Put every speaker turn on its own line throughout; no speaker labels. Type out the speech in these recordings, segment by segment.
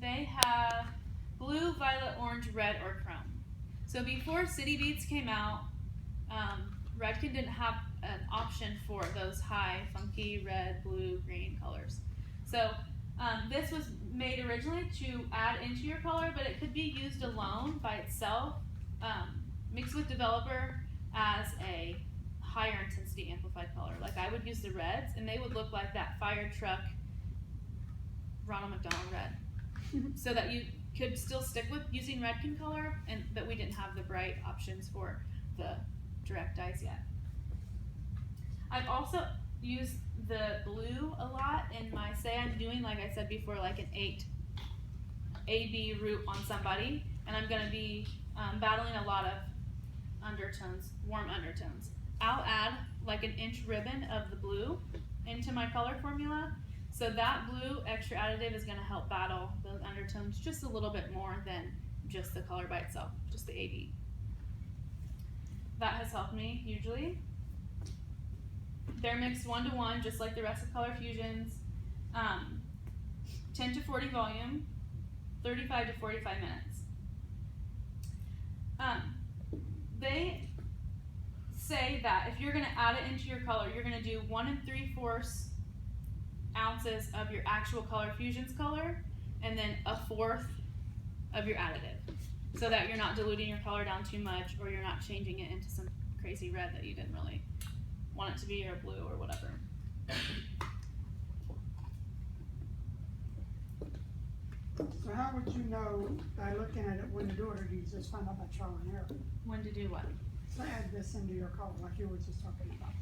they have blue, violet, orange, red, or chrome. So before City Beats came out, Redken didn't have an option for those high, funky red, blue, green colors. So this was made originally to add into your color, but it could be used alone by itself, mixed with developer as a higher intensity amplified color. Like I would use the reds, and they would look like that fire truck Ronald McDonald red. So that you could still stick with using Redken color, but we didn't have the bright options for the direct dyes yet. I've also used the blue a lot in my, say I'm doing, like I said before, like an 8 AB root on somebody, and I'm going to be battling a lot of undertones, warm undertones. I'll add like an inch ribbon of the blue into my color formula, so that blue extra additive is going to help battle those undertones just a little bit more than just the color by itself, just the AB. That has helped me hugely. They're mixed 1-to-1, just like the rest of Color Fusions. 10 to 40 volume, 35 to 45 minutes. They say that if you're going to add it into your color, you're going to do 1 3/4 ounces of your actual Color Fusions color, and then 1/4 of your additive, so that you're not diluting your color down too much, or you're not changing it into some crazy red that you didn't really want it to be, or blue, or whatever.
So how would you know by looking at it when to do it, or do you just find out by trial and error?
When to do what?
So add this into your color like you were just talking about.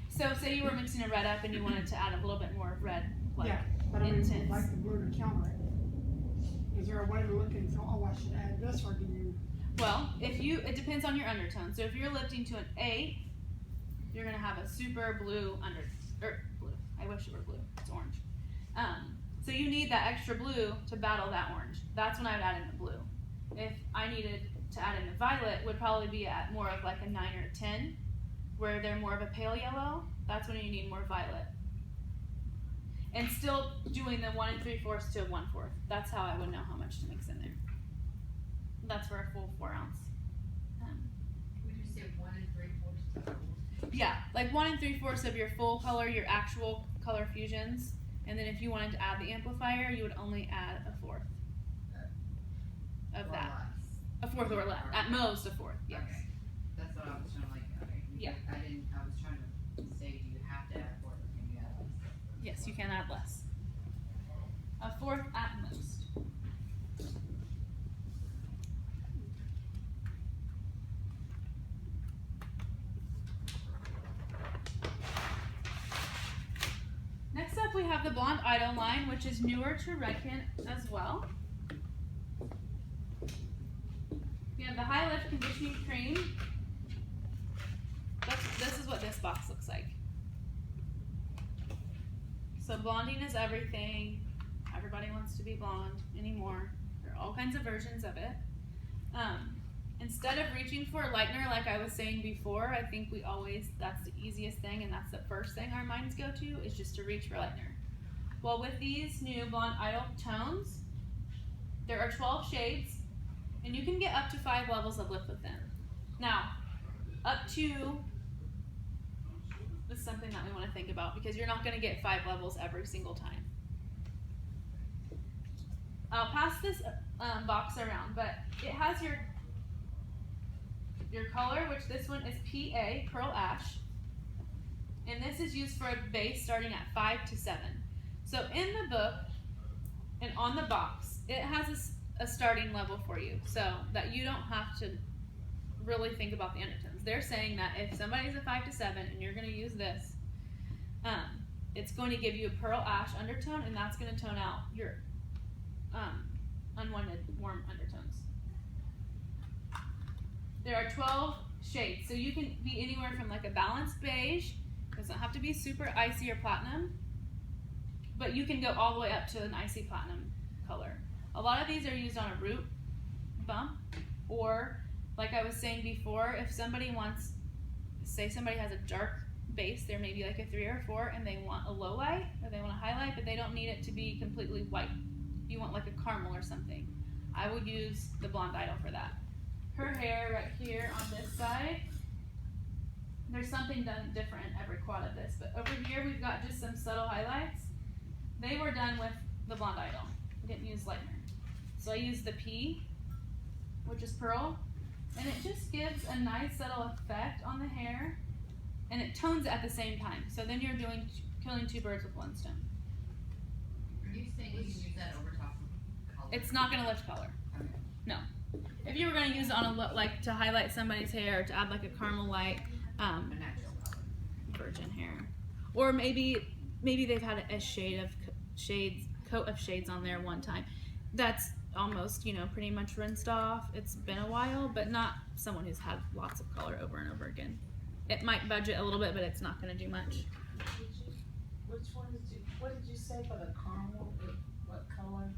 So say you were mixing a red up and you wanted to add a little bit more red, like
yeah, but I mean,
intense.
like the blue to counter it. Is there a way to look and go, oh, I should add this, or do you?
Well, it depends on your undertone. So if you're lifting to an 8, you're gonna have a super blue blue. I wish it were blue. It's orange. So you need that extra blue to battle that orange. That's when I would add in the blue. If I needed to add in a violet, would probably be at more of like a 9 or a 10, where they're more of a pale yellow. That's when you need more violet. And still doing the 1 3/4 to 1/4. That's how I would know how much to mix in there. That's for a full 4 ounce.
Would you say 1 3/4?
Yeah, like 1 3/4 of your full color, your actual Color Fusions, and then if you wanted to add the amplifier, you would only add 1/4 of
Or
that.
less.
1/4 or less, at most 1/4. Yes.
Okay. That's what I was trying to like. Okay.
Yeah.
I was trying to say, do you have to add 1/4, or can you add less?
Yes, you can add less. 1/4 at most. Next up, we have the Blonde Idol line, which is newer to Redken as well. We have the High Lift Conditioning Cream. This is what this box looks like. So blonding is everything. Everybody wants to be blonde anymore. There are all kinds of versions of it. Instead of reaching for a lightener, like I was saying before, I think that's the easiest thing, and that's the first thing our minds go to, is just to reach for lightener. Well, with these new Blonde Idol tones, there are 12 shades, and you can get up to 5 levels of lift with them. Now, up to, this is something that we want to think about, because you're not going to get 5 levels every single time. I'll pass this box around, but it has your color, which this one is PA, Pearl Ash, and this is used for a base starting at 5 to 7. So in the book and on the box, it has a starting level for you, so that you don't have to really think about the undertones. They're saying that if somebody's a 5 to 7 and you're going to use this, it's going to give you a Pearl Ash undertone, and that's going to tone out your unwanted warm undertones. There are 12 shades, so you can be anywhere from like a balanced beige, doesn't have to be super icy or platinum, but you can go all the way up to an icy platinum color. A lot of these are used on a root bump, or like I was saying before, if somebody wants, say somebody has a dark base, there may be like a 3 or 4, and they want a low light, or they want a highlight, but they don't need it to be completely white. you want like a caramel or something, I would use the blonde idol for that. Her hair right here on this side, there's something done different in every quad of this, but over here we've got just some subtle highlights. They were done with the blonde idol. We didn't use lightener. So I used the P, which is pearl, and it just gives a nice subtle effect on the hair, and it tones it at the same time. So then you're killing two birds with one stone.
Are you saying you can use that over top of color?
It's not gonna lift color.
Okay.
No. If you were gonna use it on a look, like to highlight somebody's hair, or to add like a caramel light,
A natural color.
virgin hair, or maybe they've had a coat of shades on there one time. That's almost, pretty much rinsed off. It's been a while, but not someone who's had lots of color over and over again. It might budget a little bit, but it's not gonna do much.
What did you say for the caramel? What color?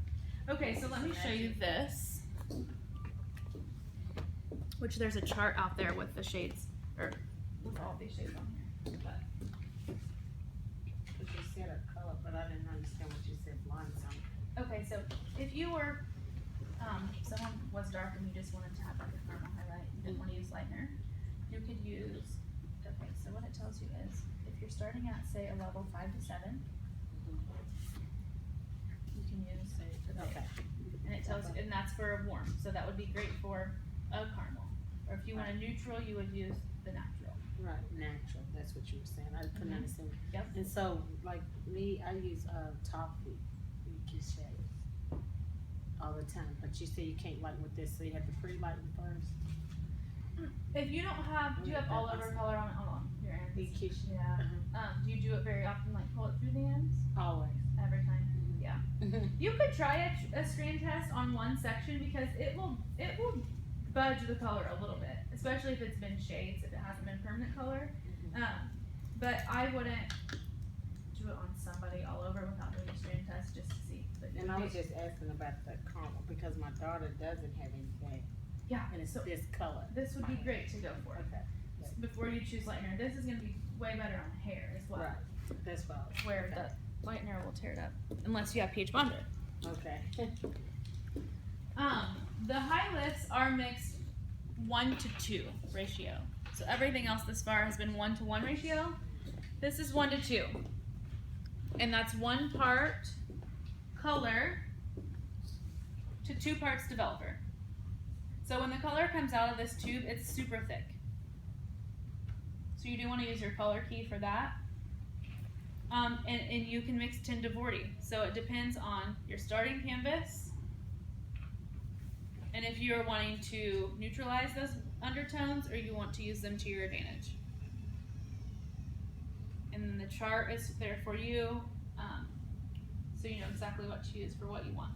Okay, so let me show you this. Which there's a chart out there with the shades, or with all these shades on here. But
Cause you said a color, but I didn't understand what you said, blonde something.
okay, so if you were, someone was dark and you just wanted to have like a caramel highlight, you didn't want to use lightener, you could use, okay, so what it tells you is, if you're starting at, say, a level 5 to 7, you can use the base.
Okay.
And it tells you, and that's for a warm, so that would be great for a caramel. Or if you want a neutral, you would use the natural.
Right, natural, that's what you were saying, I couldn't
Mhm.
understand.
Yep.
And so, like me, I use, toffee, shades all the time, but you say you can't light with this, so you have to pre-lighten first?
If you don't have, do you have all over color on your ends?
Keisha.
Yeah. Do you do it very often, like pull it through the ends?
Always.
Every time? Yeah. You could try a strand test on one section because it will budge the color a little bit, especially if it's been shades, if it hasn't been permanent color. But I wouldn't do it on somebody all over without doing a strand test just to see. But
And I was just asking about the caramel, because my daughter doesn't have anything,
yeah,
and it's
so
this color.
this would be great to go for.
Okay.
Before you choose lightener, this is gonna be way better on the hair as well.
Right, that's what I was.
Where the lightener will tear it up, unless you have pH bonder.
Okay.
The high lifts are mixed 1-to-2 ratio. So everything else this far has been 1-to-1 ratio. This is 1-to-2. And that's 1 part color to 2 parts developer. So when the color comes out of this tube, it's super thick. So you do want to use your color key for that. And you can mix 10 to 40. So it depends on your starting canvas, and if you're wanting to neutralize those undertones or you want to use them to your advantage. And then the chart is there for you, so you know exactly what to use for what you want.